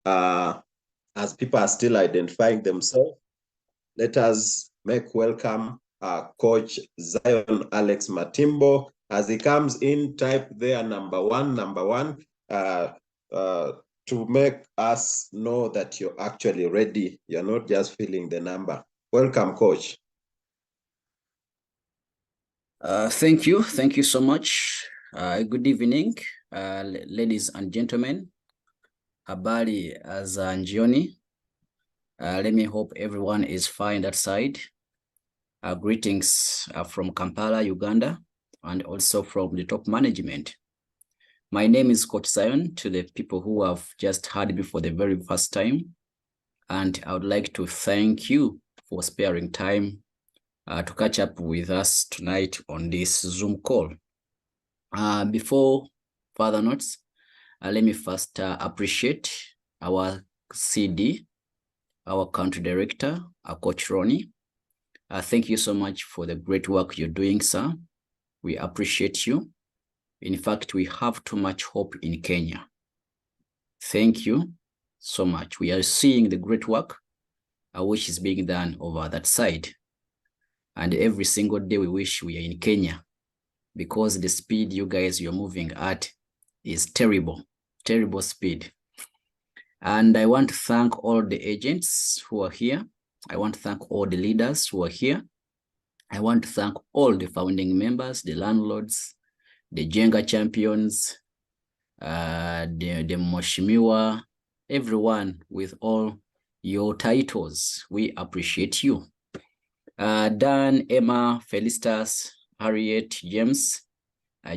as people are still identifying themselves, let us make welcome Coach Zion Alex Matimbo. As he comes in, type there number one, to make us know that you're actually ready. You're not just filling the number. Welcome, Coach. Thank you. Thank you so much. Good evening, ladies and gentlemen. Habari za jioni. Let me hope everyone is fine that side. Greetings from Kampala, Uganda, and also from the top management. My name is Coach Zion, to the people who have just heard me for the very first time. And I would like to thank you for sparing time to catch up with us tonight on this Zoom call. Before further notes, let me first appreciate our CD, our country director, Coach Ronnie. Thank you so much for the great work you're doing, sir. We appreciate you. In fact, we have too much hope in Kenya. Thank you so much. We are seeing the great work which is being done over that side. And every single day we wish we are in Kenya, because the speed you guys you're moving at is terrible, terrible speed. And I want to thank all the agents who are here. I want to thank all the leaders who are here. I want to thank all the founding members, the landlords, the Jenga champions, the Moshimiwa, everyone with all your titles. We appreciate you. Dan, Emma, Felicitas, Harriet, James,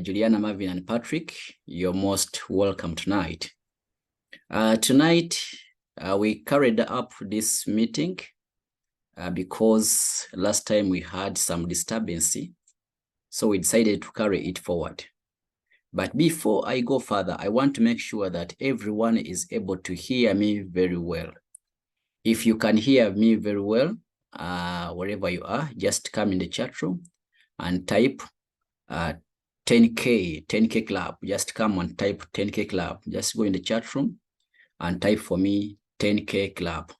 Juliana, Marvin, and Patrick, you're most welcome tonight. Tonight, we carried up this meeting because last time we had some disturbance, so we decided to carry it forward. But before I go further, I want to make sure that everyone is able to hear me very well. If you can hear me very well, wherever you are, just come in the chat room and type 10K club. Just come and type 10K club. Just go in the chat room and type for me 10K club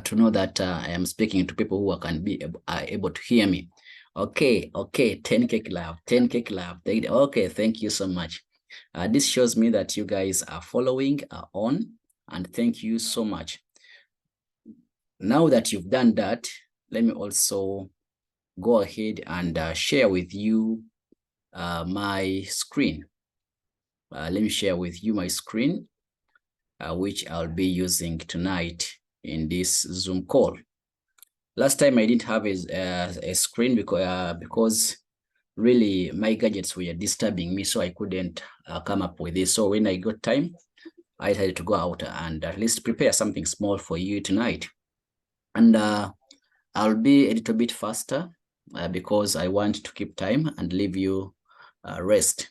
to know that I am speaking to people who can be able to hear me. Okay, 10K club, 10K club. Okay, thank you so much. This shows me that you guys are following on, and thank you so much. Now that you've done that, let me also go ahead and share with you my screen. Let me share with you my screen, which I'll be using tonight in this Zoom call. Last time I didn't have a screen because really my gadgets were disturbing me, so I couldn't come up with this. So when I got time, I decided to go out and at least prepare something small for you tonight. And I'll be a little bit faster because I want to keep time and leave you rest.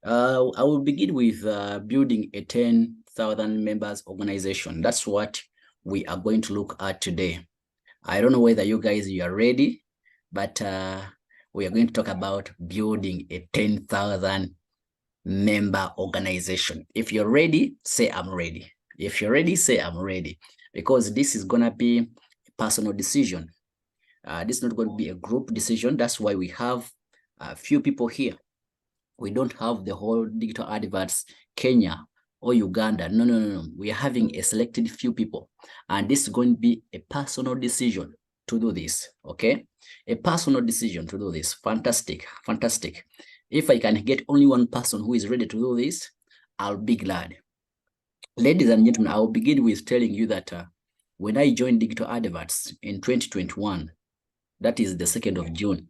I will begin with building a 10,000 members organization. That's what we are going to look at today. I don't know whether you guys are ready, but we are going to talk about building a 10,000 member organization. If you're ready, say I'm ready. If you're ready, say I'm ready, because this is going to be a personal decision. This is not going to be a group decision. That's why we have a few people here. We don't have the whole digital adverts, Kenya or Uganda. No. We are having a selected few people, and this is going to be a personal decision to do this, okay? A personal decision to do this. Fantastic. If I can get only one person who is ready to do this, I'll be glad. Ladies and gentlemen, I'll begin with telling you that when I joined digital adverts in 2021, that is the 2nd of June,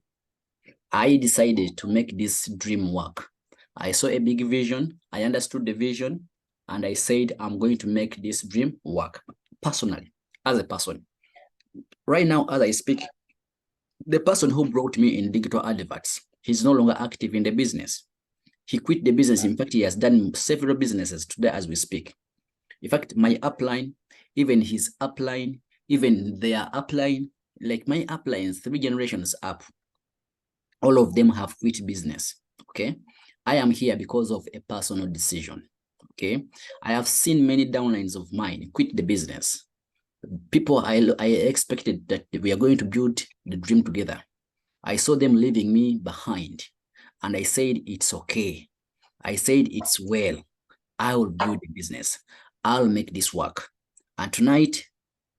I decided to make this dream work. I saw a big vision, I understood the vision, and I said, I'm going to make this dream work personally, as a person. Right now, as I speak, the person who brought me in digital adverts, he's no longer active in the business. He quit the business. In fact, he has done several businesses today as we speak. In fact, my upline, even his upline, even their upline, like my uplines, 3 generations up, all of them have quit business, okay? I am here because of a personal decision, Okay, I have seen many downlines of mine quit the business. People I expected that we are going to build the dream together. I saw them leaving me behind, and I said, it's okay. I said, it's well. I will build a business. I'll make this work. And tonight,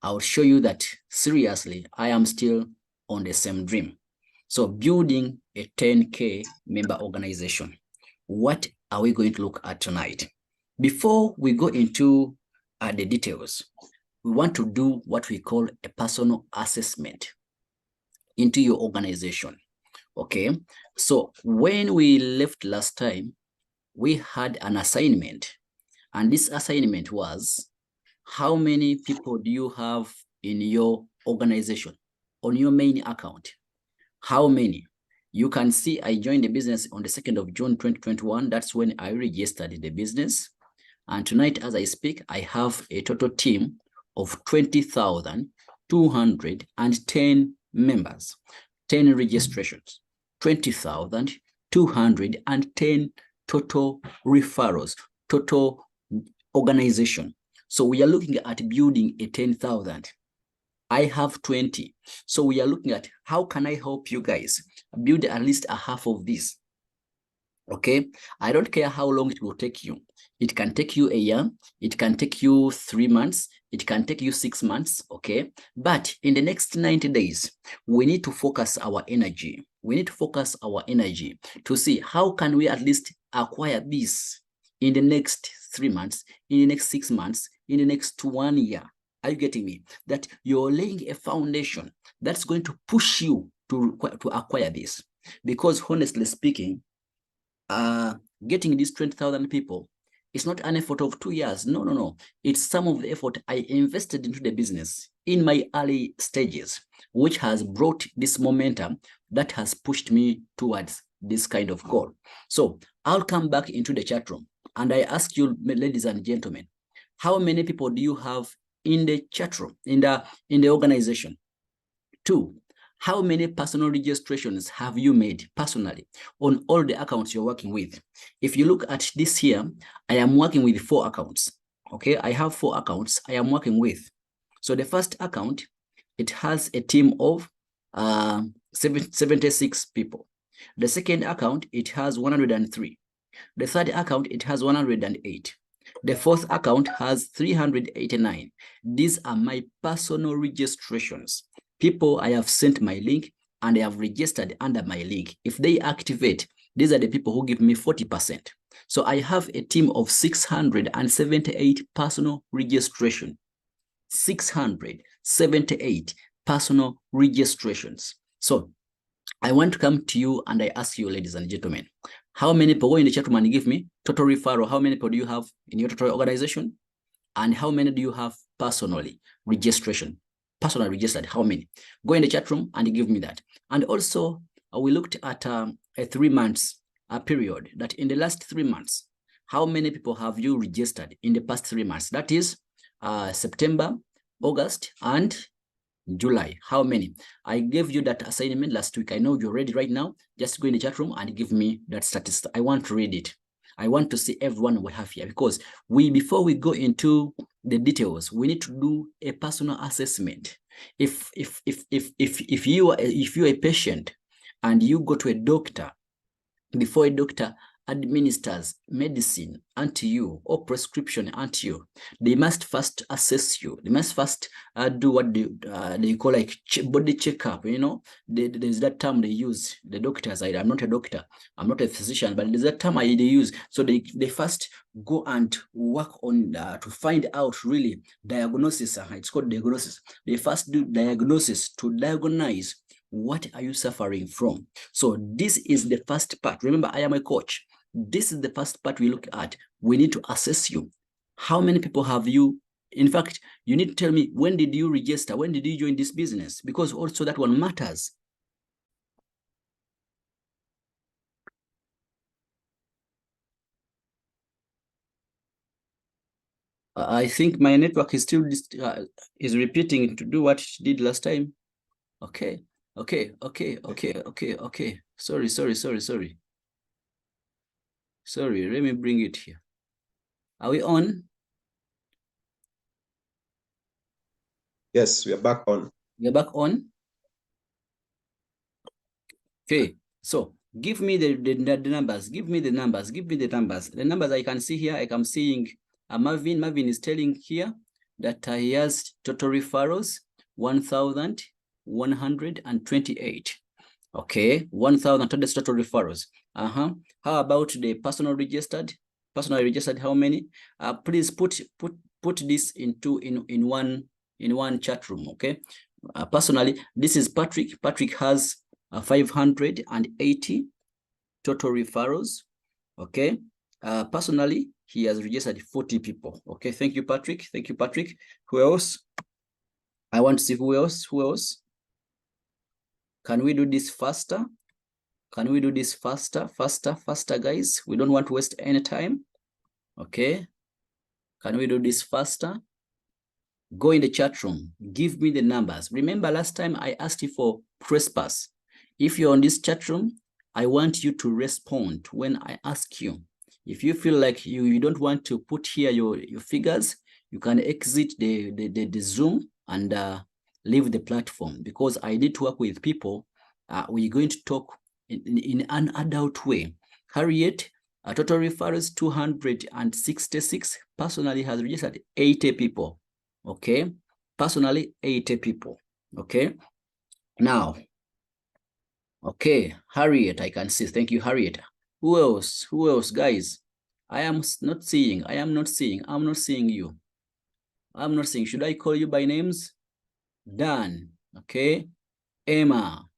I'll show you that seriously, I am still on the same dream. So building a 10K member organization. What are we going to look at tonight? Before we go into the details, we want to do what we call a personal assessment into your organization. Okay, so when we left last time, we had an assignment, and this assignment was, how many people do you have in your organization on your main account? How many? You can see I joined the business on the 2nd of June 2021. That's when I registered the business. And tonight, as I speak, I have a total team of 20,210 members, 10 registrations, 20,210 total referrals, total organization. So we are looking at building a 10,000. I have 20. So we are looking at how can I help you guys build at least a half of this. Okay, I don't care how long it will take you. It can take you a year, it can take you 3 months, it can take you 6 months, okay? But in the next 90 days, we need to focus our energy. We need to focus our energy to see how can we at least acquire this in the next 3 months, in the next 6 months, in the next 1 year. Are you getting me? That you're laying a foundation that's going to push you to acquire this. Because honestly speaking, getting these 20,000 people, it's not an effort of 2 years. No, no, no. It's some of the effort I invested into the business in my early stages, which has brought this momentum that has pushed me towards this kind of goal. So I'll come back into the chat room and I ask you, ladies and gentlemen, how many people do you have in the chat room, in the organization? 2, how many personal registrations have you made personally on all the accounts you're working with? If you look at this here, I am working with 4 accounts. Okay, I have 4 accounts I am working with. So the first account, it has a team of 76 people. The second account, it has 103. The third account, it has 108. The fourth account has 389. These are my personal registrations. People I have sent my link and they have registered under my link. If they activate, these are the people who give me 40%. So I have a team of 678 personal registration. 678 personal registrations. So I want to come to you and I ask you, ladies and gentlemen, how many people go in the chat room and give me total referral? How many people do you have in your total organization? And how many do you have personally registration? Personally registered, how many? Go in the chat room and give me that. And also, we looked at a 3 months period, that in the last 3 months, how many people have you registered in the past 3 months? That is September, August, and July. How many? I gave you that assignment last week. I know you're ready right now. Just go in the chat room and give me that statistic. I want to read it. I want to see everyone we have here, because before we go into the details, we need to do a personal assessment. If you're a patient and you go to a doctor, before a doctor administers medicine unto you or prescription unto you, they must first assess you. They must first do what they call like body checkup. You know, there's that term they use, the doctors. I'm not a doctor, I'm not a physician, but there's that term they use. So they first go and work on to find out really diagnosis. It's called diagnosis. They first do diagnosis to diagnose what are you suffering from. So this is the first part. Remember, I am a coach. This is the first part we look at. We need to assess you. How many people have you? In fact, you need to tell me, when did you register? When did you join this business? Because also that one matters. I think my network is still is repeating to do what it did last time. Okay. Sorry. Sorry, let me bring it here. Are we on? Yes, we are back on. We're back on. Okay, so give me the numbers. Give me the numbers. Give me the numbers. The numbers I can see here, I am seeing Marvin. Marvin is telling here that he has total referrals 1,128. Okay, 1,000 total referrals. How about the personal registered? Personally registered, how many? Please put this in one chat room. Okay. Personally, this is Patrick. Patrick has 580 total referrals. Okay. Personally, he has registered 40 people. Okay. Thank you, Patrick. Thank you, Patrick. Who else? I want to see who else. Who else? Can we do this faster? Can we do this faster, guys? We don't want to waste any time. Okay. Can we do this faster? Go in the chat room. Give me the numbers. Remember last time I asked you for press pass. If you're on this chat room, I want you to respond when I ask you. If you feel like you don't want to put here your figures, you can exit the Zoom and leave the platform, because I need to work with people. We're going to talk in an adult way. Harriet, total referrals 266. Personally has registered 80 people. Okay, personally 80 people. Okay, now, okay, Harriet, I can see. Thank you, Harriet. Who else? Who else, guys? I am not seeing. I'm not seeing you. I'm not seeing. Should I call you by names? Dan. Okay, Emma,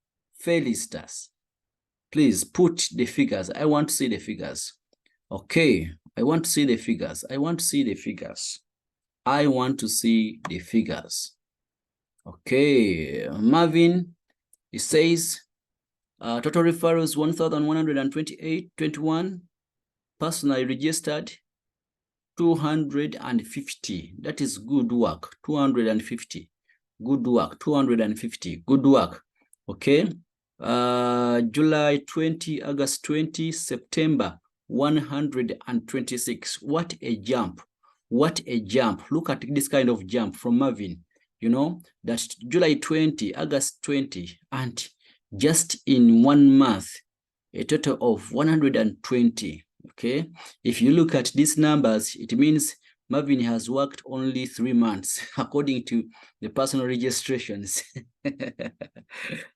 Felicitas. Please put the figures. I want to see the figures. Okay, I want to see the figures. I want to see the figures. I want to see the figures. Okay, Marvin, he says total referrals 1,128, 21. Personally registered 250. That is good work. 250. Good work. 250. Good work. Okay. July 20, August 20, September 126. What a jump. What a jump. Look at this kind of jump from Marvin. You know, that's July 20, August 20, and just in 1 month, a total of 120. Okay. If you look at these numbers, it means Marvin has worked only 3 months, according to the personal registrations.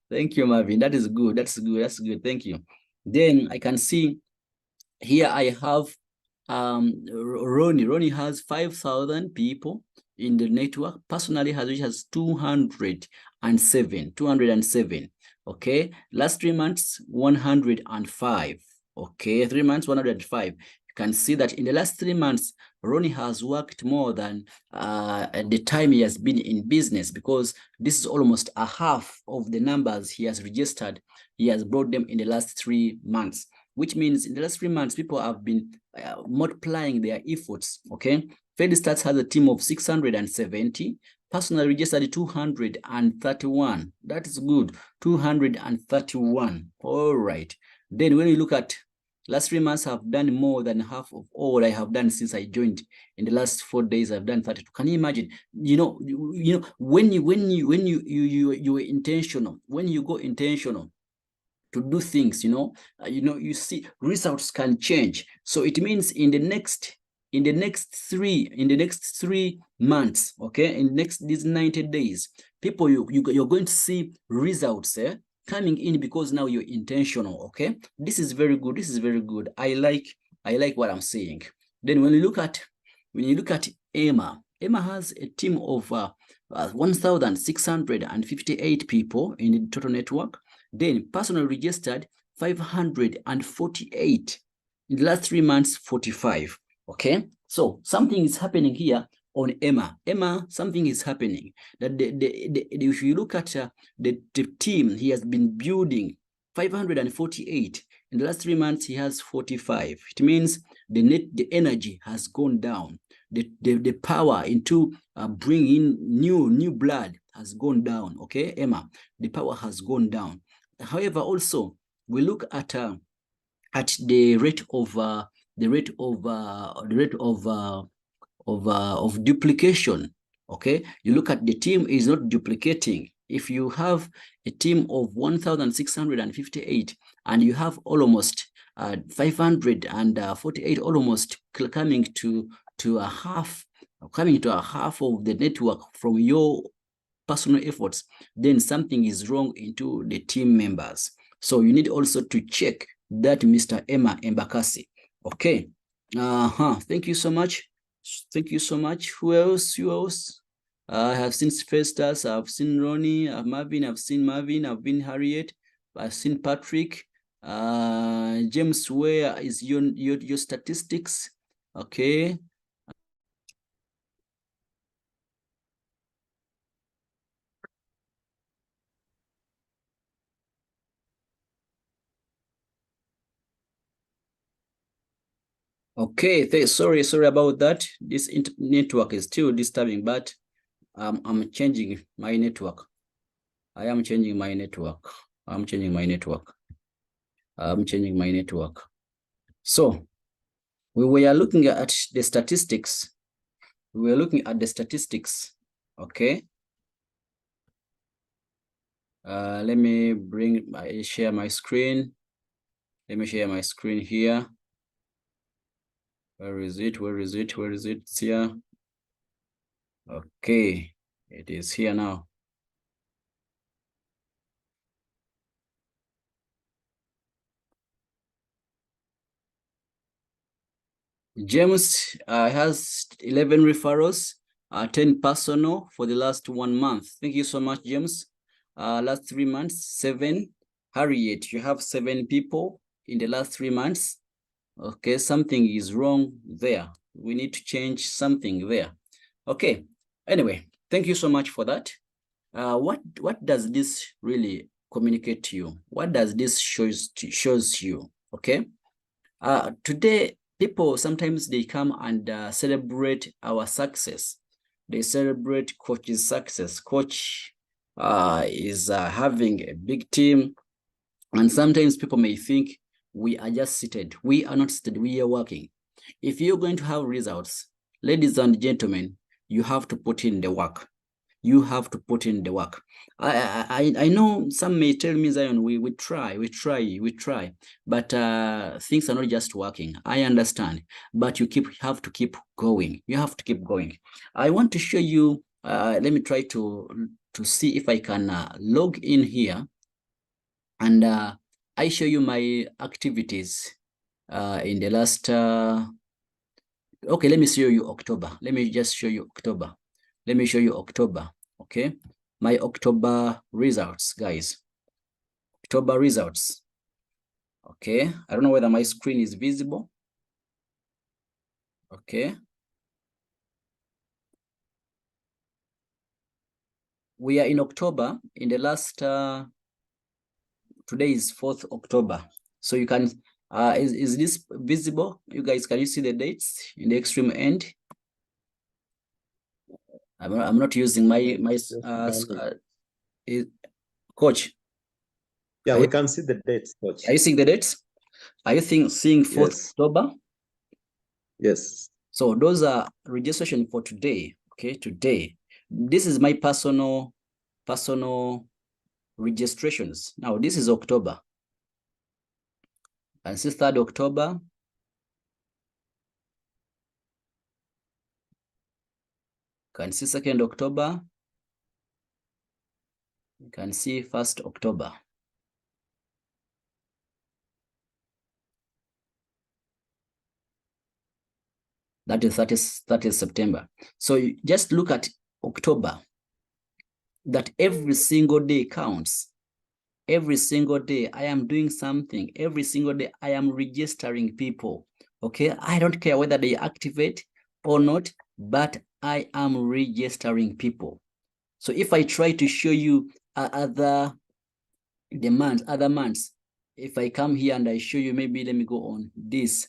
Thank you, Marvin. That is good. That's good. That's good. Thank you. Then I can see here I have Ronnie. Ronnie has 5,000 people in the network. Personally has 207. 207. Okay. Last 3 months, 105. Okay. 3 months, 105. You can see that in the last 3 months, Ronnie has worked more than at the time he has been in business, because this is almost a half of the numbers he has registered. He has brought them in the last 3 months, which means in the last 3 months, people have been multiplying their efforts. Okay. Felicitas has a team of 670. Personally registered 231. That is good. 231. All right. Then when you look at last 3 months, I've done more than half of all I have done since I joined. In the last 4 days, I've done 32. Can you imagine? You know, when you were intentional, when you go intentional to do things, you see results can change. So it means in the next 3 months, okay, in these 90 days, people, you're going to see results coming in, because now you're intentional. Okay, this is very good. This is very good. I like what I'm saying. Then when you look at Emma has a team of 1,658 people in the total network. Then personally registered 548. In the last 3 months, 45. Okay, so something is happening here on Emma. Something is happening. That if you look at the team he has been building, 548. In the last 3 months, he has 45. It means the energy has gone down. The power into bringing new blood has gone down. Okay, Emma, the power has gone down. However, also we look at the rate of the rate of duplication. Okay, you look at the team is not duplicating. If you have a team of 1,658 and you have almost 548 almost coming to a half of the network from your personal efforts, then something is wrong into the team members. So you need also to check that, Mr. Emma Embakasi. Okay. Thank you so much. Thank you so much. Who else? Who else? I have seen Festus, I've seen Ronnie, Marvin, I've seen Marvin, I've been Harriet, I've seen Patrick. James, where is your statistics? Okay. Okay, sorry about that. This network is still disturbing, but I'm changing my network. I am changing my network. I'm changing my network. I'm changing my network. So we were looking at the statistics. We were looking at the statistics. Okay. Let me share my screen. Let me share my screen here. Where is it? Where is it? Where is it? It's here. Okay, it is here now. James has 11 referrals, 10 personal for the last 1 month. Thank you so much, James. Last 3 months, 7. Harriet, you have 7 people in the last 3 months. Okay, something is wrong there. We need to change something there. Okay, anyway, thank you so much for that. What does this really communicate to you? What does this shows you? Okay, today people sometimes they come and celebrate our success. They celebrate coach's success. Coach is having a big team, and sometimes people may think we are just seated. We are not seated, we are working. If you're going to have results, ladies and gentlemen, you have to put in the work. You have to put in the work. I know some may tell me, Zion, we try, but things are not just working. I understand, but you have to keep going. You have to keep going. I want to show you. Let me try to see if I can log in here, and I show you my activities in the last. Okay, let me show you October. Let me just show you October. Let me show you October. Okay, my October results, guys. October results. Okay, I don't know whether my screen is visible. Okay. We are in October. In the last, today is 4th October. So you can, is this visible? You guys, can you see the dates in the extreme end? I'm not using my coach. Yeah, we can see the dates, coach. Are you seeing the dates? Are you seeing 4th Yes. October? Yes. So those are registration for today. Okay, today. This is my personal registrations. Now this is October. And see 3rd October. Can see 2nd October. You can see 1st October. That is 30th September. So you just look at October, that every single day counts. Every single day I am doing something. Every single day I am registering people. Okay, I don't care whether they activate or not, but I am registering people. So if I try to show you other months, if I come here and I show you, maybe let me go on this,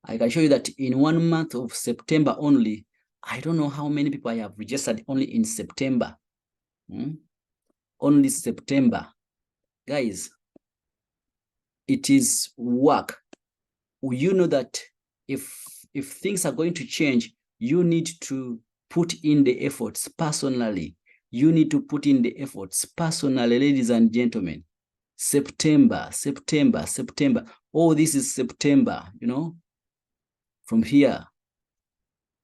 I can show you that in 1 month of September only, I don't know how many people I have registered only in September. Only September. Guys, it is work. You know that if things are going to change, you need to put in the efforts personally. You need to put in the efforts personally, ladies and gentlemen. September. Oh, this is September, you know, from here,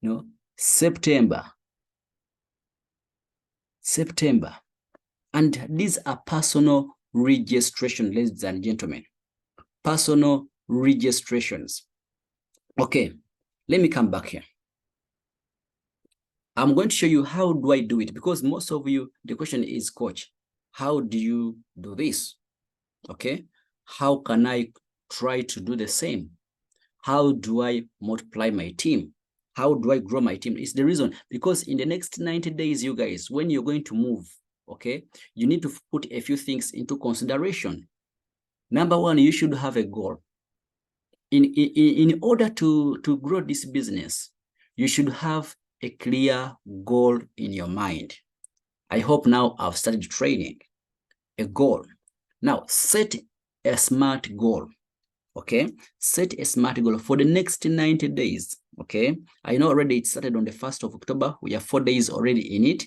you know, September. And these are personal registration, ladies and gentlemen. Personal registrations. Okay, let me come back here. I'm going to show you how do I do it, because most of you, the question is, coach, how do you do this? Okay, how can I try to do the same? How do I multiply my team? How do I grow my team? It's the reason, because in the next 90 days, you guys, when you're going to move, okay, you need to put a few things into consideration. Number one, you should have a goal. In order to grow this business, you should have a clear goal in your mind. I hope now I've started training. A goal. Now, set a smart goal. Okay, set a smart goal for the next 90 days. Okay, I know already it started on the 1st of October. We are 4 days already in it.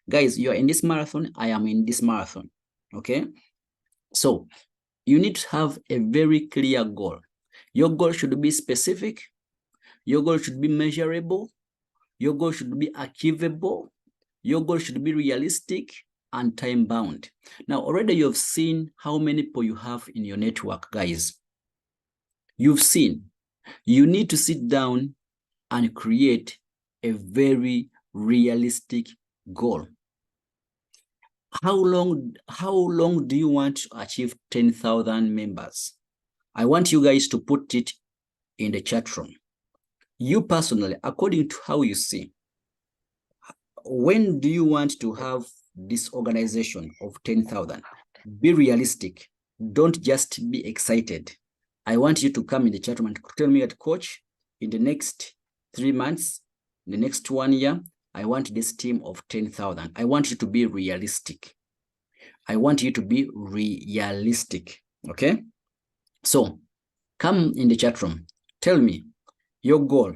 Guys, you are in this marathon. I am in this marathon. Okay, so you need to have a very clear goal. Your goal should be specific. Your goal should be measurable. Your goal should be achievable. Your goal should be realistic and time bound. Now, already you've seen how many people you have in your network, guys. You've seen. You need to sit down and create a very realistic goal. How long do you want to achieve 10,000 members? I want you guys to put it in the chat room. You personally, according to how you see, when do you want to have this organization of 10,000? Be realistic. Don't just be excited. I want you to come in the chat room and tell me that, coach, in the next 3 months, in the next 1 year, I want this team of 10,000. I want you to be realistic. I want you to be realistic. Okay? So come in the chat room. Tell me your goal.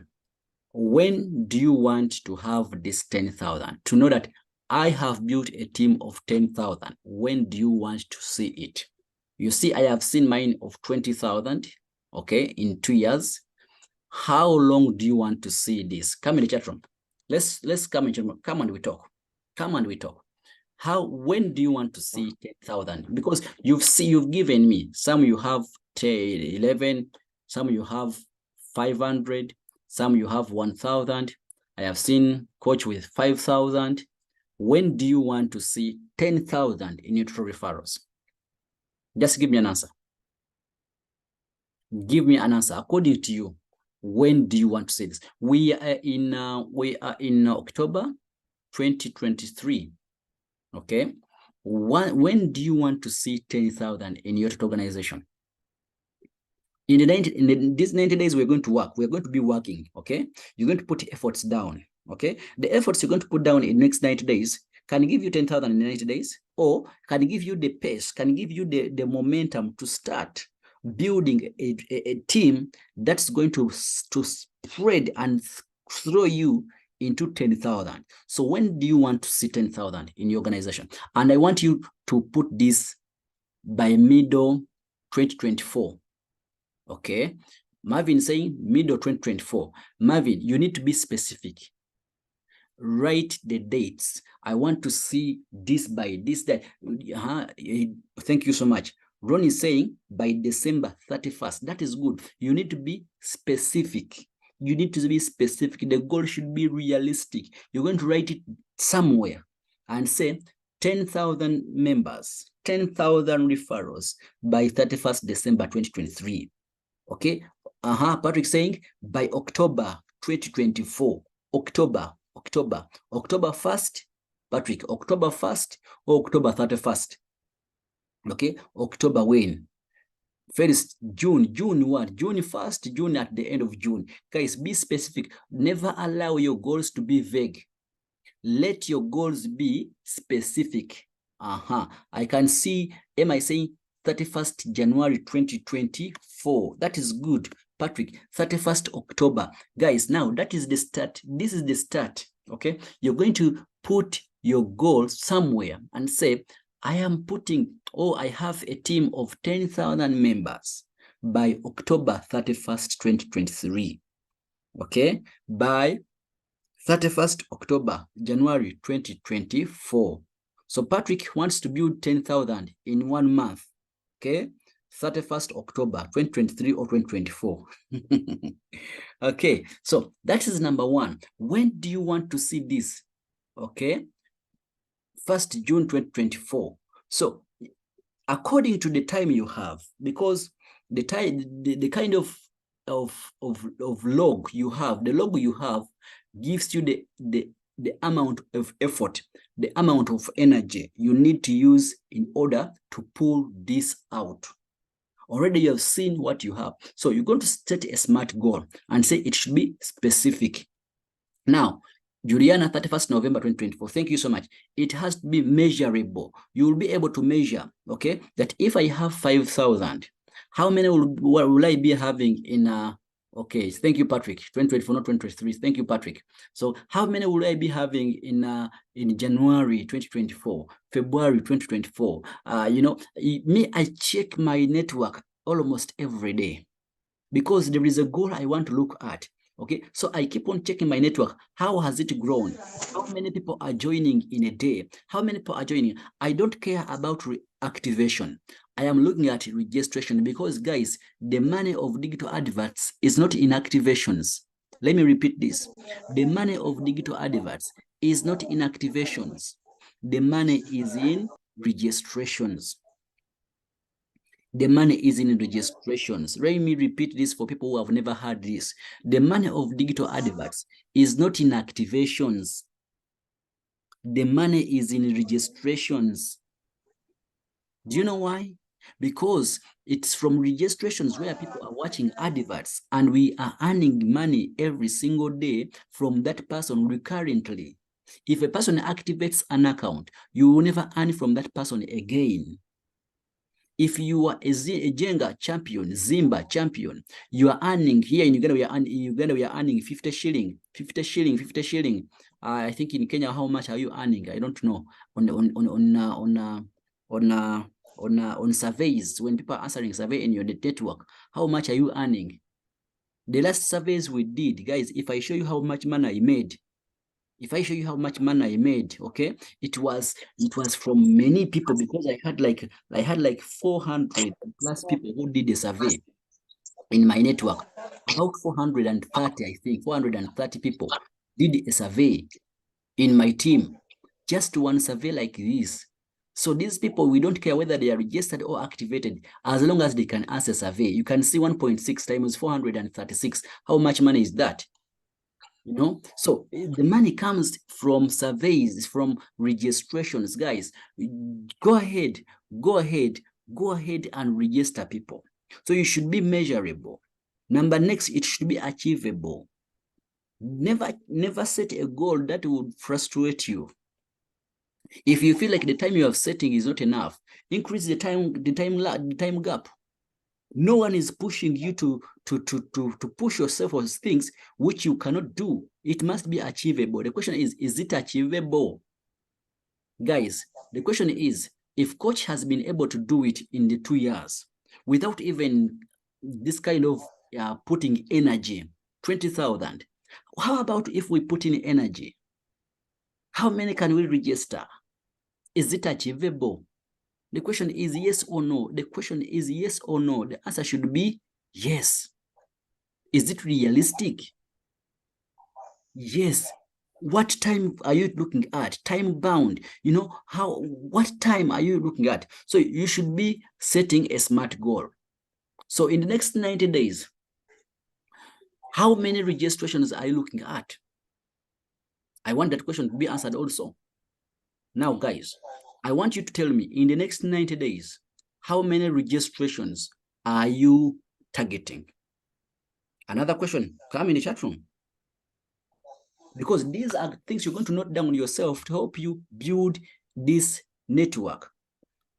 When do you want to have this 10,000? To know that I have built a team of 10,000. When do you want to see it? You see, I have seen mine of 20,000, okay, in 2 years. How long do you want to see this? Come in the chat room. Let's come in the chat room. Come and we talk. Come and we talk. When do you want to see 10,000? Because you've given me, some you have 11, some you have 500, some you have 1,000. I have seen coach with 5,000. When do you want to see 10,000 in neutral referrals? Just give me an answer. Give me an answer. According to you, when do you want to see this? We are in October 2023. Okay. When do you want to see 10,000 in your organization? In these 90 days, we're going to work. We're going to be working. Okay. You're going to put efforts down. Okay. The efforts you're going to put down in the next 90 days can give you 10,000 in 90 days, or can give you the pace, can give you the momentum to start building a team that's going to spread and throw you into 10,000. So when do you want to see 10,000 in your organization? And I want you to put this by middle 2024. Okay. Marvin saying middle 2024. Marvin, you need to be specific. Write the dates. I want to see this by this day. Thank you so much. Ron is saying by December 31st. That is good. You need to be specific. You need to be specific. The goal should be realistic. You're going to write it somewhere and say 10,000 members, 10,000 referrals by 31st December 2023. Okay. Patrick saying by October 2024. October 1st, Patrick, October 1st or October 31st. Okay, October when? First, June what? June 1st, June at the end of June. Guys, be specific. Never allow your goals to be vague. Let your goals be specific. I can see, am I saying 31st January 2024? That is good. Patrick, 31st October. Guys, now that is the start. This is the start, okay? You're going to put your goal somewhere and say, I am putting, I have a team of 10,000 members by October 31st, 2023, okay? By 31st October, January 2024. So Patrick wants to build 10,000 in 1 month, okay? 31st October, 2023 or 2024. Okay, so that is number one. When do you want to see this? Okay, 1st June 2024. So according to the time you have, because the time, the kind of log you have, the log you have gives you the amount of effort, the amount of energy you need to use in order to pull this out. Already you have seen what you have. So you're going to set a SMART goal and say it should be specific. Now, Juliana, 31st November 2024, thank you so much. It has to be measurable. You will be able to measure, okay, that if I have 5,000, how many will I be having in okay, thank you, Patrick. 2024, not 2023. Thank you, Patrick. So how many will I be having in January 2024, February 2024? You know, me, I check my network almost every day because there is a goal I want to look at. Okay, so I keep on checking my network. How has it grown? How many people are joining in a day? How many people are joining? I don't care about reactivation. I am looking at registration because, guys, the money of digital adverts is not in activations. Let me repeat this. The money of digital adverts is not in activations. The money is in registrations. The money is in registrations. Let me repeat this for people who have never heard this. The money of digital adverts is not in activations. The money is in registrations. Do you know why? Because it's from registrations where people are watching adverts and we are earning money every single day from that person recurrently. If a person activates an account, you will never earn from that person again. If you are a Jenga champion, Zimba champion, you are earning here in Uganda, we are earning 50 shilling. I think in Kenya, how much are you earning? I don't know. On surveys, when people are answering survey in your network, how much are you earning? The last surveys we did, guys, if I show you how much money I made, okay, it was from many people because I had like 400 plus people who did a survey in my network. About 430, I think 430 people did a survey in my team. Just one survey like this. So these people, we don't care whether they are registered or activated, as long as they can answer survey. You can see 1.6 times 436. How much money is that? You know, so the money comes from surveys, from registrations. Guys, go ahead and register people. So you should be measurable. Next, it should be achievable. Never set a goal that would frustrate you. If you feel like the time you have setting is not enough, increase the time gap. No one is pushing you to push yourself on things which you cannot do. It must be achievable. The question is it achievable? Guys, the question is, if coach has been able to do it in the 2 years without even this kind of putting energy, 20,000, how about if we put in energy? How many can we register? Is it achievable? The question is yes or no. The question is yes or no. The answer should be yes. Is it realistic? Yes. What time are you looking at? Time bound. You know, what time are you looking at? So you should be setting a SMART goal. So in the next 90 days, how many registrations are you looking at? I want that question to be answered also. Now, guys, I want you to tell me in the next 90 days, how many registrations are you targeting? Another question, come in the chat room. Because these are things you're going to note down yourself to help you build this network.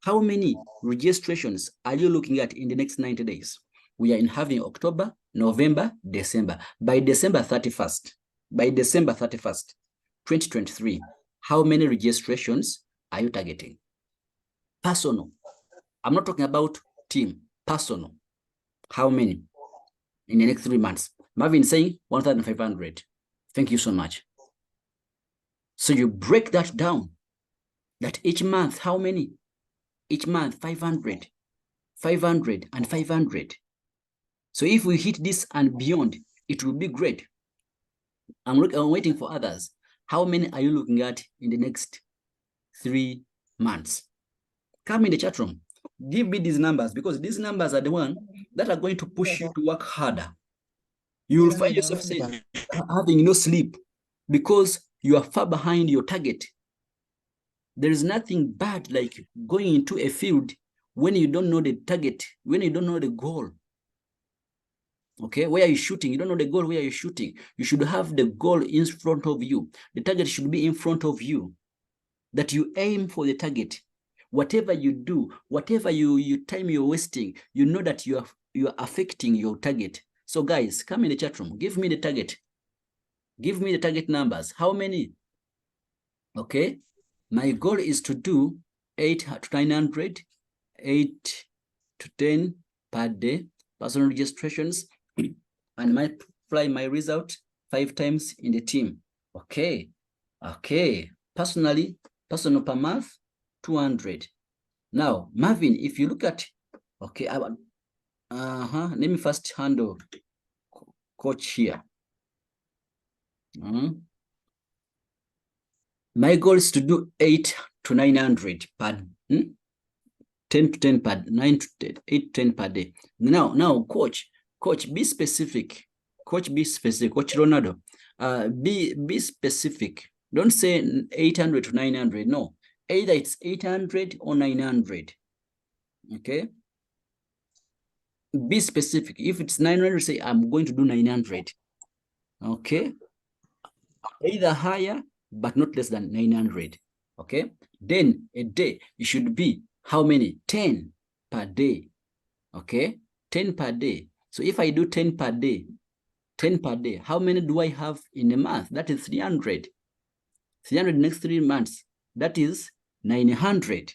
How many registrations are you looking at in the next 90 days? We are in having October, November, December. By December 31st, 2023, how many registrations are you targeting? Personal. I'm not talking about team, personal. How many in the next 3 months? Marvin saying 1,500. Thank you so much. So you break that down, that each month, how many? Each month, 500, 500, and 500. So if we hit this and beyond, it will be great. I'm waiting for others. How many are you looking at in the next 3 months? Come in the chat room. Give me these numbers, because these numbers are the ones that are going to push you to work harder. You will find yourself having no sleep because you are far behind your target. There is nothing bad like going into a field when you don't know the target, when you don't know the goal. Okay, where are you shooting? You don't know the goal, where are you shooting? You should have the goal in front of you. The target should be in front of you, that you aim for the target. Whatever you do, whatever you time you're wasting, you know that you are affecting your target. So guys, come in the chat room. Give me the target. Give me the target numbers. How many? Okay. My goal is to do 8 to 900, 8 to 10 per day, personal registrations, and multiply my result 5 times in the team. Okay. Okay. Personal per month, 200. Now, Marvin, if you look at, okay, let me first handle coach here. My goal is to do 8 to 900 per 10 to 10 per 9 to 10, 8 to 10 per day. Now, coach, be specific. Coach, be specific. Coach Ronaldo, be specific. Don't say 800 to 900. No, either it's 800 or 900. Okay. Be specific. If it's 900, say I'm going to do 900. Okay. Either higher, but not less than 900. Okay. Then a day, it should be how many? 10 per day. Okay. 10 per day. So if I do 10 per day, how many do I have in a month? That is 300. 300 next 3 months. That is 900.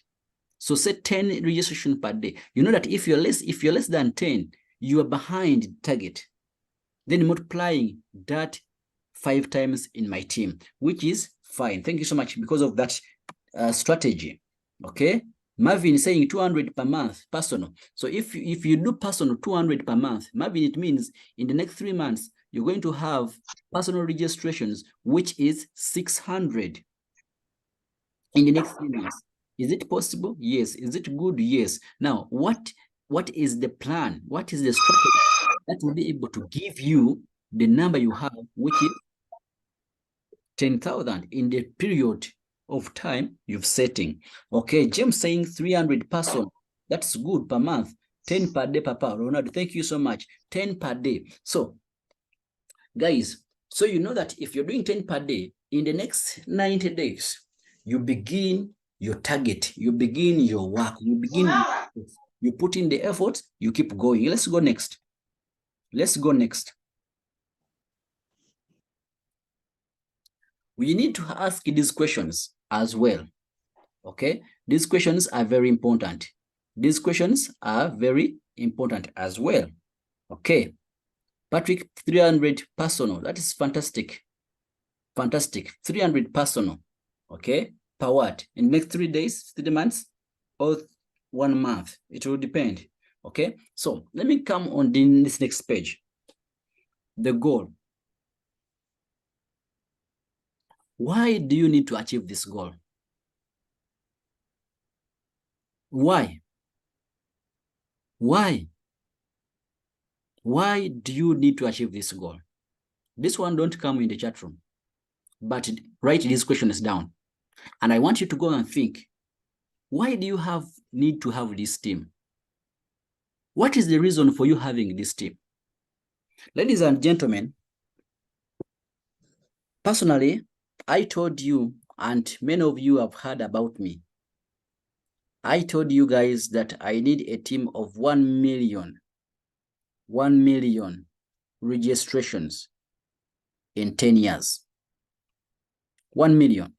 So say 10 registration per day. You know that if you're less than 10, you are behind target. Then multiplying that 5 times in my team, which is fine. Thank you so much because of that strategy. Okay. Marvin is saying 200 per month, personal. So if you do personal 200 per month, Marvin, it means in the next 3 months, you're going to have personal registrations, which is 600 in the next 3 months. Is it possible? Yes. Is it good? Yes. Now, what is the plan? What is the strategy that will be able to give you the number you have, which is 10,000 in the period of time you've setting? Okay, James saying 300 person. That's good per month. 10 per day per power. Ronaldo, thank you so much. 10 per day. So, guys, so you know that if you're doing 10 per day, in the next 90 days, you begin your target, you begin your work, you put in the effort, you keep going. Let's go next. We need to ask these questions as well. Okay, these questions are very important. As well. Okay, Patrick, 300 personal. That is fantastic. 300 personal. Okay, per what? In the next 3 days, 3 months, or 1 month. It will depend. Okay, so let me come on this next page. The goal. Why do you need to achieve this goal? Why? Why do you need to achieve this goal? This one don't come in the chat room, but write these questions down. And I want you to go and think, why do you need to have this team? What is the reason for you having this team? Ladies and gentlemen, personally, I told you, and many of you have heard about me. I told you guys that I need a team of 1 million 1 million registrations in 10 years. 1 million.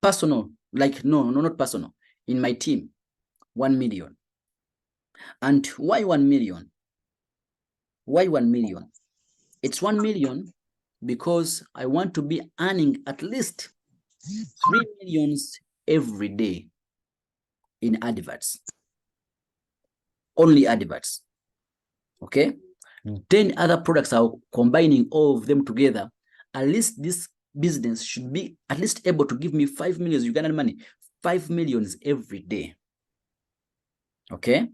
Personal, like, no, not personal. In my team, 1 million. And why 1 million? Why 1 million? It's 1 million because I want to be earning at least 3 millions every day in adverts. Only adverts. Okay? Then other products are combining all of them together. At least this business should be at least able to give me 5 million Ugandan money, 5 millions every day. Okay?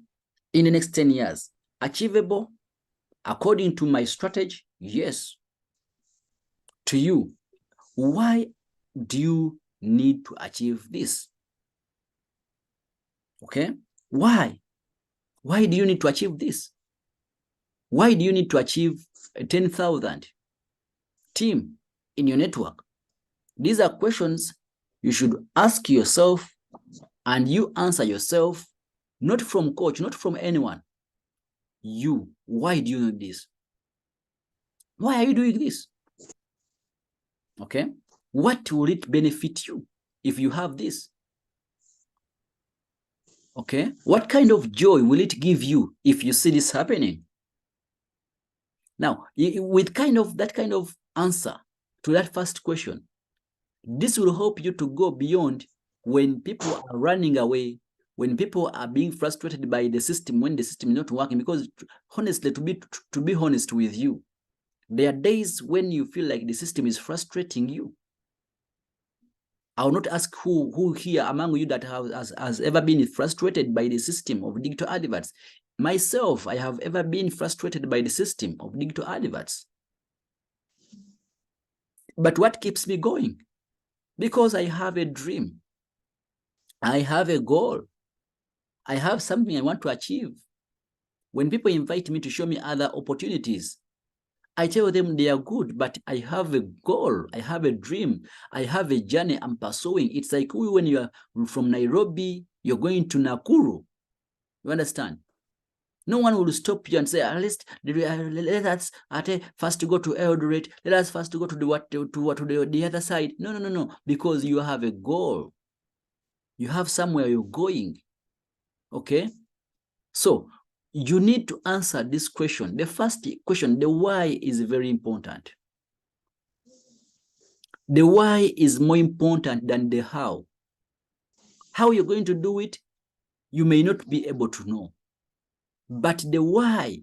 In the next 10 years. Achievable according to my strategy? Yes. To you, why do you need to achieve this? Okay? Why? Why do you need to achieve this? Why do you need to achieve a 10,000 team in your network? These are questions you should ask yourself, and you answer yourself, not from coach, not from anyone. You, why do you need this? Why are you doing this? Okay? What will it benefit you if you have this? Okay? What kind of joy will it give you if you see this happening? Now, with that kind of answer to that first question, this will help you to go beyond when people are running away, when people are being frustrated by the system, when the system is not working. Because honestly, to be honest with you, there are days when you feel like the system is frustrating you. I will not ask who here among you that has ever been frustrated by the system of digital adverts. Myself, I have ever been frustrated by the system of digital adverts. But what keeps me going? Because I have a dream. I have a goal. I have something I want to achieve. When people invite me to show me other opportunities, I tell them they are good, but I have a goal. I have a dream. I have a journey I'm pursuing. It's like when you are from Nairobi, you're going to Nakuru. You understand? No one will stop you and say, at least let us first go to Eldoret. Let us first go to the other side. No. Because you have a goal. You have somewhere you're going. Okay? So you need to answer this question. The first question, the why, is very important. The why is more important than the how. How you're going to do it, you may not be able to know. But the why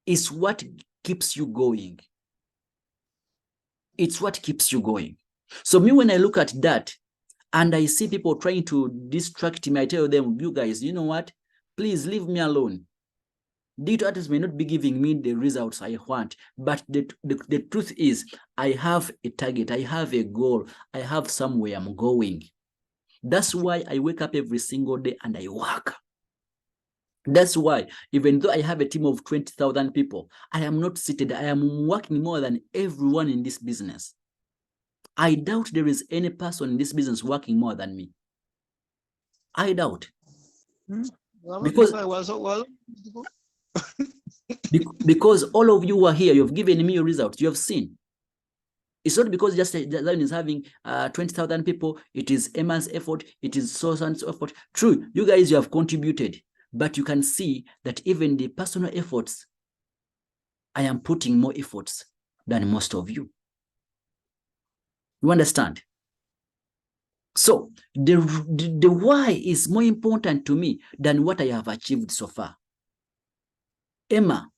is what keeps you going. It's what keeps you going. So me, when I look at that and I see people trying to distract me, I tell them, you guys, you know what? Please leave me alone. Digital artists may not be giving me the results I want, but the truth is, I have a target, I have a goal, I have somewhere I'm going. That's why I wake up every single day and I work. That's why, even though I have a team of 20,000 people, I am not seated. I am working more than everyone in this business. I doubt there is any person in this business working more than me. I doubt. Because all of you who are here, you've given me your results. You have seen. It's not because just Zion is having 20,000 people. It is Emma's effort. It is Susan's effort. True, you guys, you have contributed. But you can see that even the personal efforts, I am putting more efforts than most of you. You understand? So the why is more important to me than what I have achieved so far. Emma,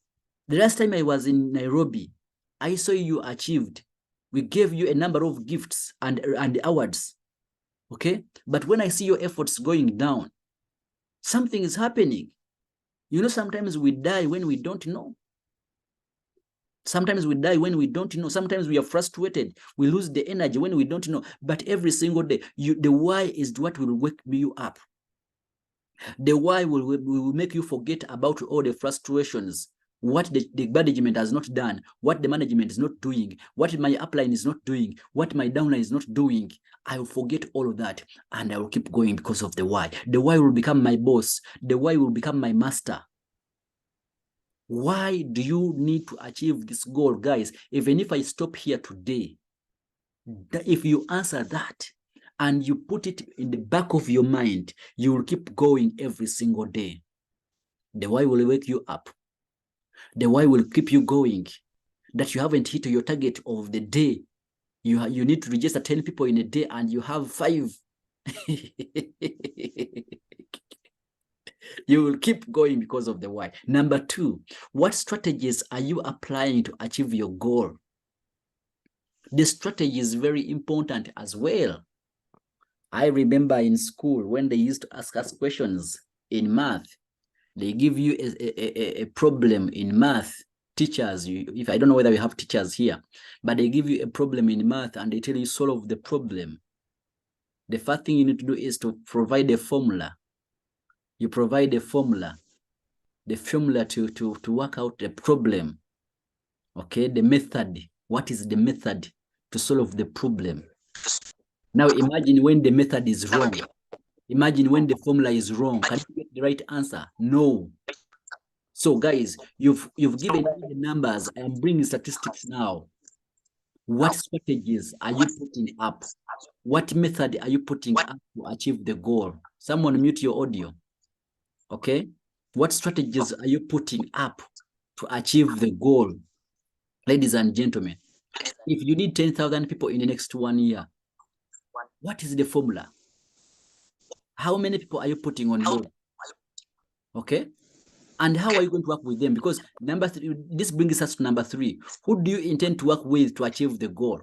the last time I was in Nairobi, I saw you achieved. We gave you a number of gifts and awards. Okay? But when I see your efforts going down, something is happening. You know, sometimes we die when we don't know. Sometimes we die when we don't know. Sometimes we are frustrated. We lose the energy when we don't know. But every single day, the why is what will wake you up. The why will make you forget about all the frustrations, what the management has not done, what the management is not doing, what my upline is not doing, what my downline is not doing. I will forget all of that and I will keep going because of the why. The why will become my boss. The why will become my master. Why do you need to achieve this goal, guys? Even if I stop here today, if you answer that and you put it in the back of your mind, you will keep going every single day. The why will wake you up. The why will keep you going. That you haven't hit your target of the day. You need to register 10 people in a day and you have 5. You will keep going because of the why. Number 2, what strategies are you applying to achieve your goal? The strategy is very important as well. I remember in school when they used to ask us questions in math, they give you a problem in math. Teachers, if I don't know whether we have teachers here, but they give you a problem in math and they tell you solve the problem. The first thing you need to do is to provide a formula. You provide a formula, the formula to work out the problem. Okay, the method. What is the method to solve the problem? Now imagine when the method is wrong. Imagine when the formula is wrong. Can you get the right answer? No. So guys, you've given me the numbers. I am bringing statistics now. What strategies are you putting up? What method are you putting up to achieve the goal? Someone mute your audio. Okay. What strategies are you putting up to achieve the goal? Ladies and gentlemen, if you need 10,000 people in the next 1 year, what is the formula? How many people are you putting on board? Okay. And how are you going to work with them? Because number 3, this brings us to number 3. Who do you intend to work with to achieve the goal?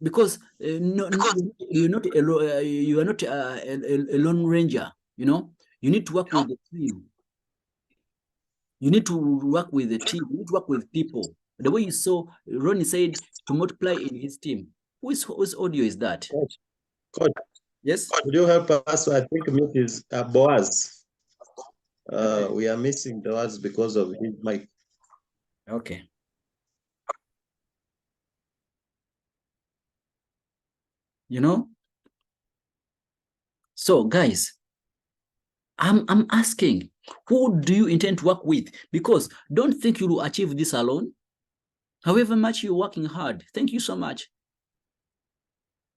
Because you're not a lone ranger. You know, you need to work with the team. You need to work with the team. You need to work with people. The way you saw Ronnie said to multiply in his team. Whose audio is that? Coach, Yes. would you help us? I think mute is Boaz. We are missing the words because of his mic. Okay. You know? So guys, I'm asking, who do you intend to work with? Because don't think you will achieve this alone. However much you're working hard, thank you so much.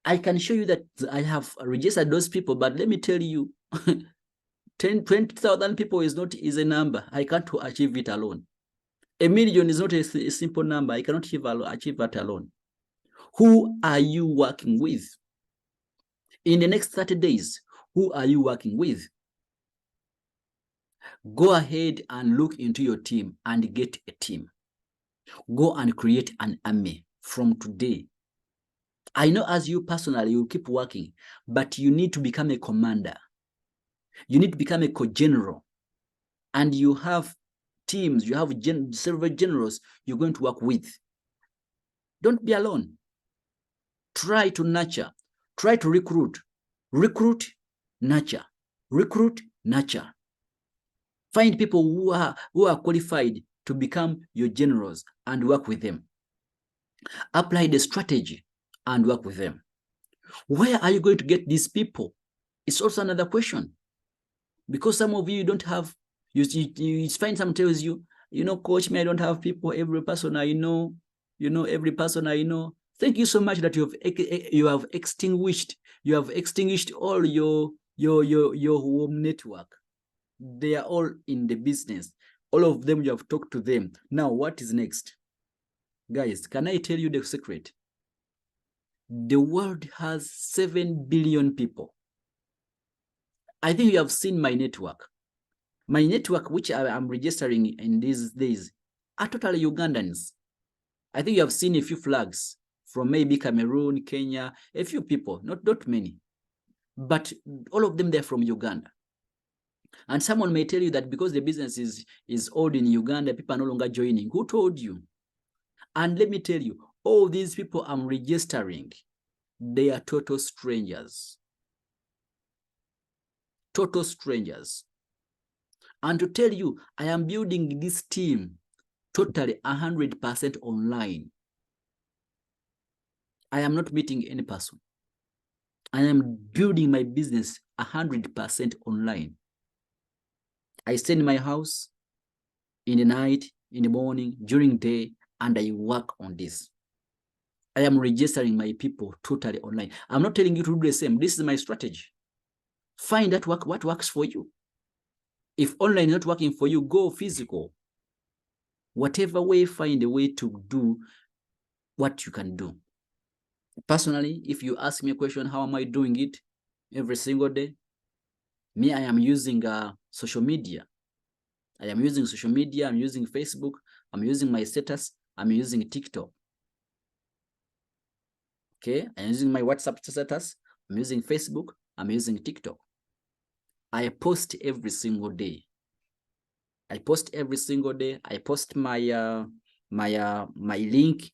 I can show you that I have registered those people, but let me tell you, 20,000 people is a number. I can't achieve it alone. 1 million is not a simple number. I cannot achieve that alone. Who are you working with? In the next 30 days, who are you working with? Go ahead and look into your team and get a team. Go and create an army from today. I know as you personally, you keep working, but you need to become a commander. You need to become a co-general. And you have teams, you have several generals you're going to work with. Don't be alone. Try to nurture. Try to recruit. Recruit, nurture. Recruit, nurture. Find people who are qualified to become your generals and work with them. Apply the strategy and work with them. Where are you going to get these people? It's also another question. Because some of you don't have, you find someone tells you, coach, me, I don't have people. Every person I know, every person I know. Thank you so much that you have extinguished all your home network. They are all in the business. All of them, you have talked to them. Now, what is next? Guys, can I tell you the secret? The world has 7 billion people. I think you have seen my network. My network, which I am registering in these days, are totally Ugandans. I think you have seen a few flags from maybe Cameroon, Kenya, a few people, not many. But all of them, they're from Uganda. And someone may tell you that because the business is old in Uganda, people are no longer joining. Who told you? And let me tell you, all these people I'm registering, they are total strangers. Total strangers. And to tell you, I am building this team totally 100% online. I am not meeting any person. I am building my business 100% online. I stay in my house in the night, in the morning, during day, and I work on this. I am registering my people totally online. I'm not telling you to do the same. This is my strategy. Find out what works for you. If online is not working for you, go physical. Whatever way, find a way to do what you can do. Personally, if you ask me a question, how am I doing it every single day? Me, I am using social media. I am using social media. I'm using Facebook. I'm using my status. I'm using TikTok. Okay, I'm using my WhatsApp status. I'm using Facebook. I'm using TikTok. I post every single day. I post every single day. I post my my link.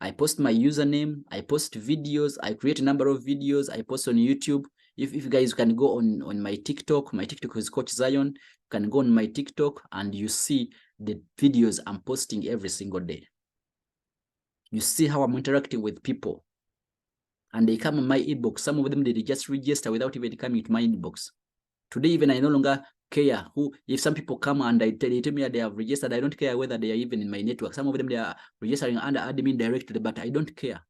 I post my username. I post videos. I create a number of videos. I post on YouTube. If you guys can go on my TikTok is Coach Zion. You can go on my TikTok and you see the videos I'm posting every single day. You see how I'm interacting with people. And they come on my inbox. Some of them, they just register without even coming to my inbox. Today, even I no longer care if some people come and they tell me they have registered. I don't care whether they are even in my network. Some of them, they are registering under admin directly, but I don't care.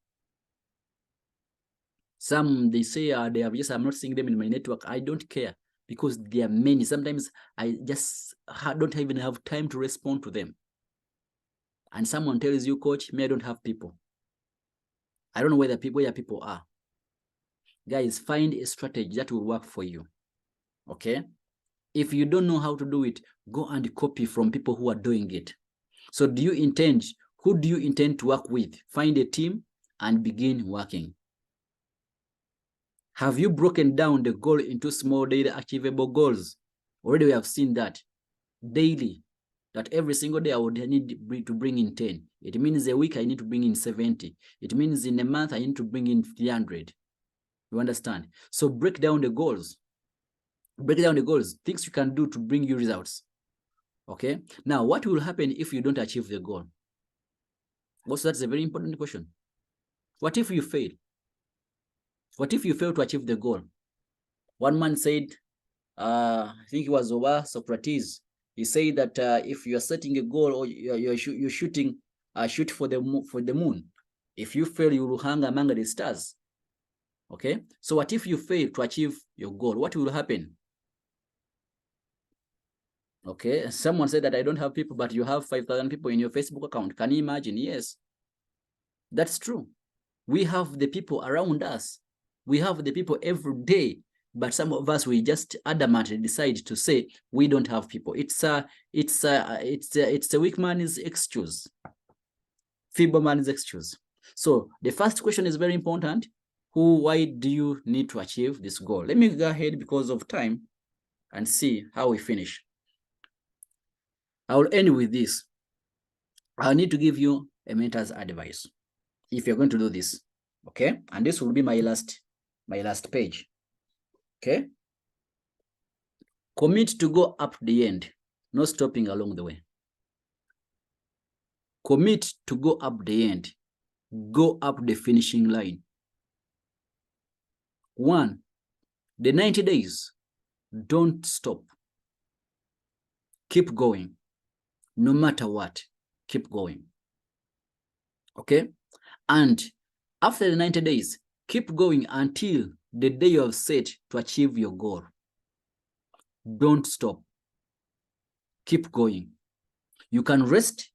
Some, they say they have registered. I'm not seeing them in my network. I don't care because there are many. Sometimes I just don't even have time to respond to them. And someone tells you, Coach, me, I don't have people. I don't know where people are. Guys, find a strategy that will work for you. Okay? If you don't know how to do it, go and copy from people who are doing it. So who do you intend to work with? Find a team and begin working. Have you broken down the goal into small daily achievable goals? Already we have seen that. Daily, that every single day I would need to bring in 10. It means a week I need to bring in 70. It means in a month I need to bring in 300. You understand? So break down the goals. Break down the goals, things you can do to bring you results. Okay? Now, what will happen if you don't achieve the goal? Also, that's a very important question. What if you fail? What if you fail to achieve the goal? One man said, I think it was Socrates. He said that if you are setting a goal or you're shooting, shoot for the moon. If you fail, you will hang among the stars. Okay? So what if you fail to achieve your goal? What will happen? Okay, someone said that I don't have people, but you have 5,000 people in your Facebook account. Can you imagine? Yes, that's true. We have the people around us. We have the people every day, but some of us, we just adamantly decide to say we don't have people. It's a weak man's excuse, feeble man's excuse. So the first question is very important. Why do you need to achieve this goal? Let me go ahead because of time and see how we finish. I will end with this. I need to give you a mentor's advice if you're going to do this. Okay, and this will be my last page. Okay, commit to go up the end, no stopping along the way. Commit to go up the end, go up the finishing line. 1, the 90 days, don't stop. Keep going. No matter what, keep going. Okay? And after the 90 days, keep going until the day you have set to achieve your goal. Don't stop. Keep going. You can rest,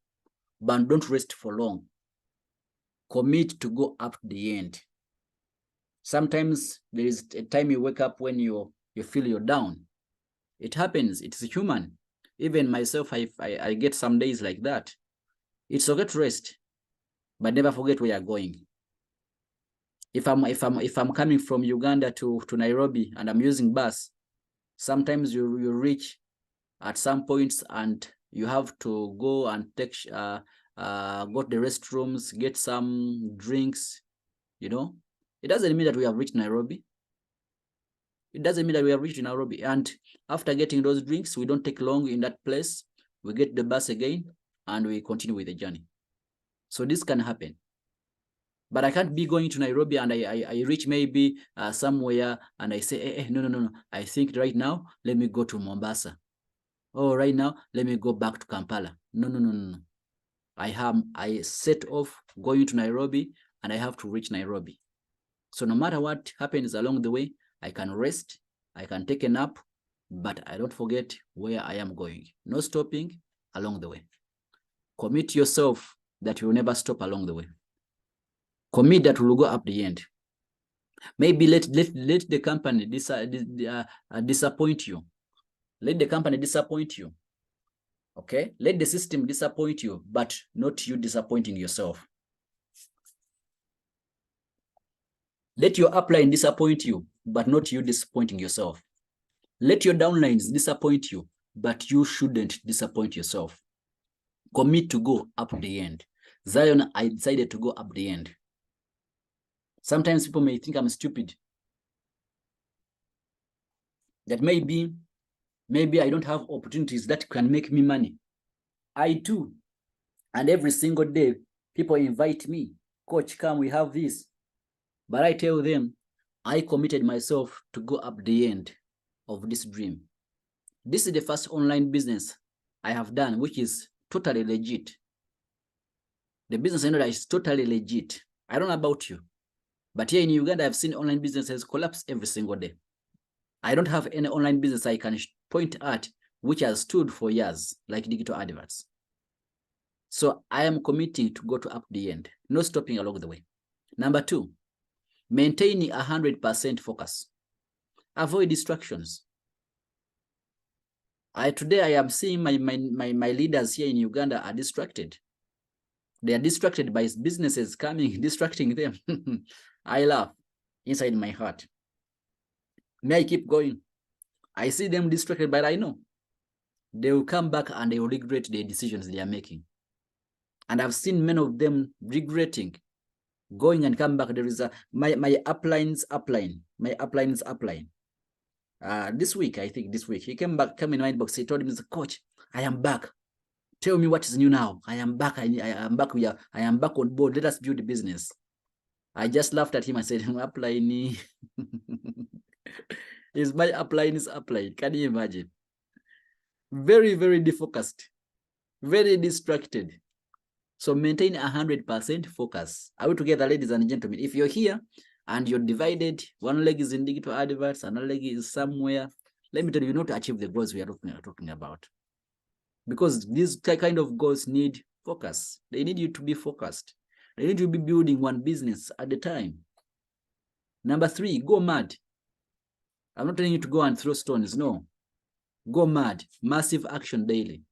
but don't rest for long. Commit to go up to the end. Sometimes there is a time you wake up when you feel you're down. It happens. It's human. Even myself, I get some days like that. It's okay to rest, but never forget where you're going. If I'm coming from Uganda to Nairobi and I'm using bus, sometimes you reach at some points and you have to go and take go to the restrooms, get some drinks. You know, it doesn't mean that we have reached Nairobi. It doesn't mean that we have reached Nairobi. And after getting those drinks, we don't take long in that place. We get the bus again and we continue with the journey. So this can happen. But I can't be going to Nairobi and I reach maybe somewhere and I say, no. I think right now, let me go to Mombasa. oh, right now, let me go back to Kampala. No. I set off going to Nairobi, and I have to reach Nairobi. So no matter what happens along the way, I can rest, I can take a nap, but I don't forget where I am going. No stopping along the way. Commit yourself that you will never stop along the way. Commit that will go up the end. Maybe let the company disappoint you. Let the company disappoint you. Okay? Let the system disappoint you, but not you disappointing yourself. Let your upline disappoint you, but not you disappointing yourself. Let your downlines disappoint you, but you shouldn't disappoint yourself. Commit to go up the end. Zion, I decided to go up the end. Sometimes people may think I'm stupid. That maybe I don't have opportunities that can make me money. I do. And every single day, people invite me. Coach, come, we have this. But I tell them, I committed myself to go up the end of this dream. This is the first online business I have done, which is totally legit. The business I know that is totally legit. I don't know about you, but here in Uganda, I've seen online businesses collapse every single day. I don't have any online business I can point at which has stood for years, like digital adverts. So I am committing to go to up the end, no stopping along the way. Number 2, maintaining 100% focus. Avoid distractions. Today I am seeing my leaders here in Uganda are distracted. They are distracted by businesses coming, distracting them. I laugh inside my heart. May I keep going? I see them distracted, but I know they will come back and they will regret the decisions they are making. And I've seen many of them regretting going and come back. There is my upline's upline. My upline's upline. This week, I think this week, he came in my inbox. He told me, Coach, I am back. Tell me what is new now. I am back. I am back. I am back on board. Let us build the business. I just laughed at him. I said, upline. Is my upline is upline. Can you imagine? Very, very defocused. Very distracted. So maintain 100% focus. Are we together, ladies and gentlemen? If you're here and you're divided, one leg is in digital adverts, another leg is somewhere, let me tell you, not to achieve the goals we are talking about. Because these kind of goals need focus. They need you to be focused. They need to be building one business at a time. Number 3, go mad. I'm not telling you to go and throw stones. No. Go mad. Massive action daily.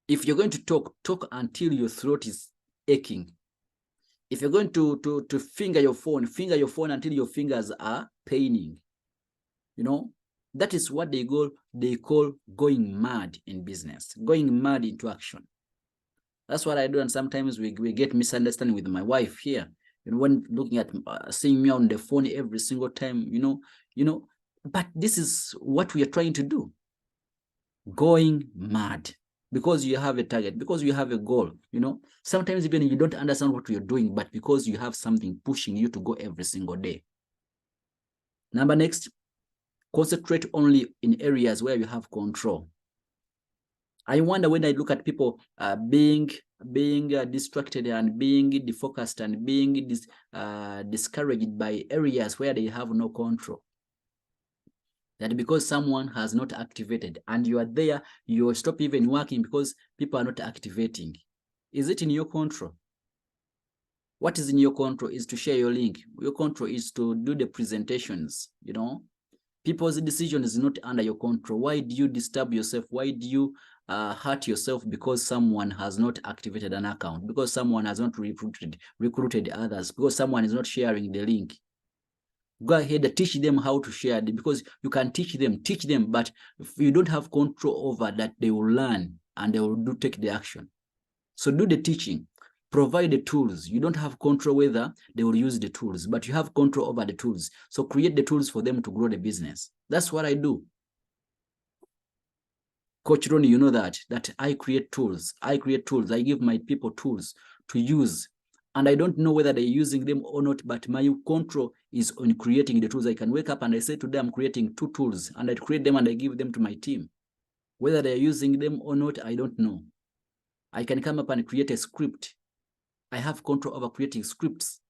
If you're going to talk until your throat is aching. If you're going to finger your phone until your fingers are paining. You know, that is what they call going mad in business, going mad into action. That's what I do, and sometimes we get misunderstanding with my wife here. You know, when looking at seeing me on the phone every single time, you know. But this is what we are trying to do. Going mad. Because you have a target, because you have a goal, you know. Sometimes even you don't understand what you're doing, but because you have something pushing you to go every single day. Next, concentrate only in areas where you have control. I wonder when I look at people being distracted and being defocused and being discouraged by areas where they have no control. That because someone has not activated and you are there, you stop even working because people are not activating. Is it in your control? What is in your control is to share your link. Your control is to do the presentations, you know. People's decision is not under your control. Why do you disturb yourself? Why do you hurt yourself because someone has not activated an account? Because someone has not recruited others? Because someone is not sharing the link? Go ahead and teach them how to share it, because you can teach them, but if you don't have control over that, they will learn and they will take the action. So do the teaching, provide the tools. You don't have control whether they will use the tools, but you have control over the tools. So create the tools for them to grow the business. That's what I do. Coach Ronnie, you know that I create tools. I give my people tools to use. And I don't know whether they're using them or not, but my control is on creating the tools. I can wake up and I say to them, I'm creating 2 tools, and I create them and I give them to my team. Whether they're using them or not, I don't know. I can come up and create a script. I have control over creating scripts,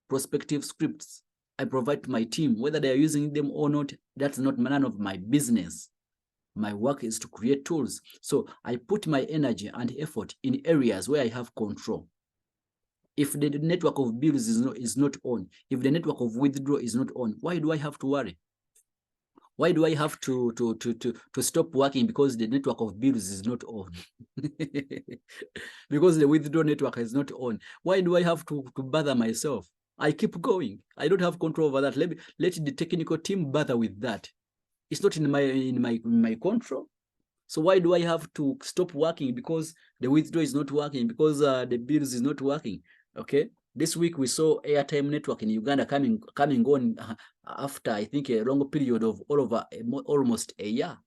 prospective scripts. I provide to my team. Whether they're using them or not, that's not none of my business. My work is to create tools. So I put my energy and effort in areas where I have control. If the network of bills is not on, if the network of withdrawal is not on, why do I have to worry? Why do I have to stop working because the network of bills is not on? Because the withdrawal network is not on. Why do I have to bother myself? I keep going. I don't have control over that. Let the technical team bother with that. It's not in my control. So why do I have to stop working because the withdrawal is not working, because the bills is not working? Okay. This week we saw airtime network in Uganda coming on after, I think, a long period of almost a year.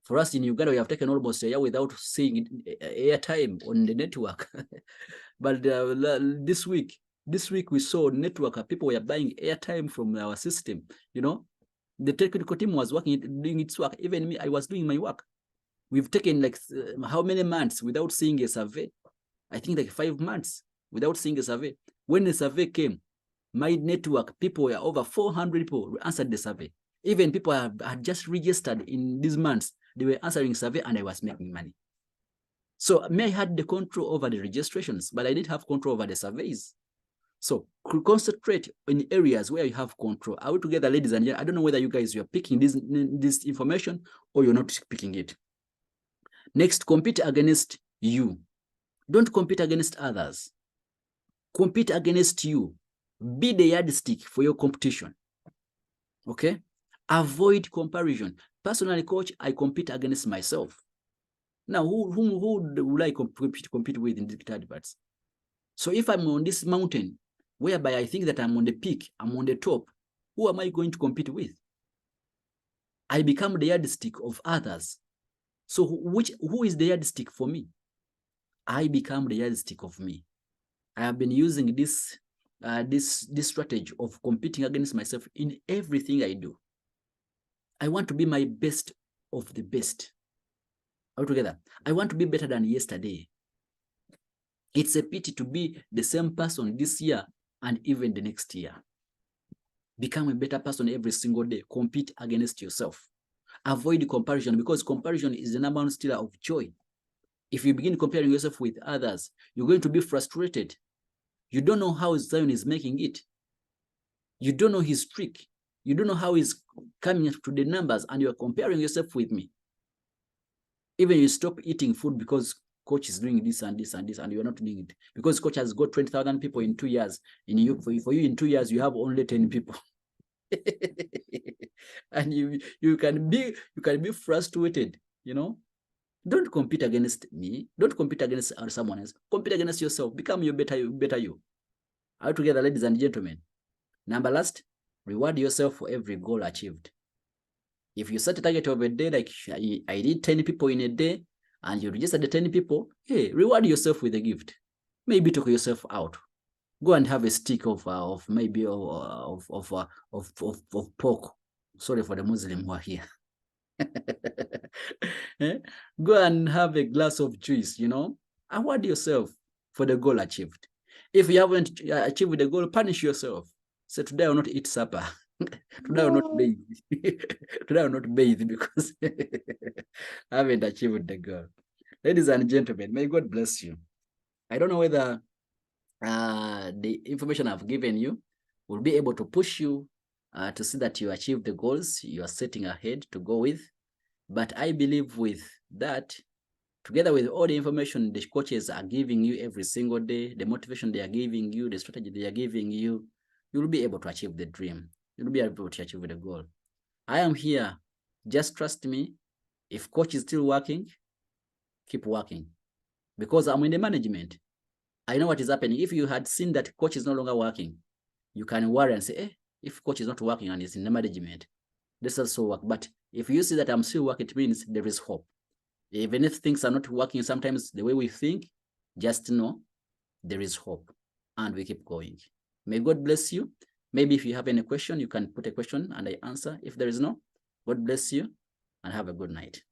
For us in Uganda, we have taken almost a year without seeing airtime on the network. But this week we saw network, people were buying airtime from our system. You know, the technical team was doing its work. Even me, I was doing my work. We've taken like how many months without seeing a survey? I think like 5 months without seeing a survey. When the survey came, my network, people were over 400 people answered the survey. Even people had just registered in these months. They were answering survey and I was making money. So I had the control over the registrations, but I didn't have control over the surveys. So concentrate in areas where you have control. Are we together, ladies and gentlemen? I don't know whether you guys are picking this information or you're not picking it. Next, compete against you. Don't compete against others. Compete against you. Be the yardstick for your competition. Okay? Avoid comparison. Personally, coach, I compete against myself. Now, who will I compete with in digital adverts? So if I'm on this mountain, whereby I think that I'm on the peak, I'm on the top, who am I going to compete with? I become the yardstick of others. So who is the yardstick for me? I become the yardstick of me. I have been using this strategy of competing against myself in everything I do. I want to be my best of the best. Altogether, I want to be better than yesterday. It's a pity to be the same person this year and even the next year. Become a better person every single day. Compete against yourself. Avoid comparison, because comparison is the number one stealer of joy. If you begin comparing yourself with others, you're going to be frustrated. You don't know how Zion is making it. You don't know his trick. You don't know how he's coming to the numbers, and you're comparing yourself with me. Even you stop eating food because coach is doing this and this and this, and you're not doing it. Because coach has got 20,000 people in 2 years. For you in 2 years, you have only 10 people. And you can be frustrated, you know. Don't compete against me. Don't compete against someone else. Compete against yourself. Become your better you. All together, ladies and gentlemen. Number last, reward yourself for every goal achieved. If you set a target of a day, like I did 10 people in a day, and you registered the 10 people, hey, reward yourself with a gift. Maybe take yourself out. Go and have a stick of pork. Sorry for the Muslim who are here. Go and have a glass of juice, you know. Award yourself for the goal achieved. If you haven't achieved the goal, punish yourself. Say, today I will not eat supper. Today I will not bathe. Today I will not bathe because I haven't achieved the goal. Ladies and gentlemen, may God bless you. I don't know whether the information I've given you will be able to push you to see that you achieve the goals you are setting ahead to go with. But I believe with that, together with all the information the coaches are giving you every single day, the motivation they are giving you, the strategy they are giving you, you'll be able to achieve the dream. You'll be able to achieve the goal. I am here. Just trust me. If coach is still working, keep working. Because I'm in the management. I know what is happening. If you had seen that coach is no longer working, you can worry and say, if coach is not working and is in the management, this also work. But if you see that I'm still working, it means there is hope. Even if things are not working sometimes the way we think, just know there is hope and we keep going. May God bless you. Maybe if you have any question, you can put a question and I answer. If there is no, God bless you and have a good night.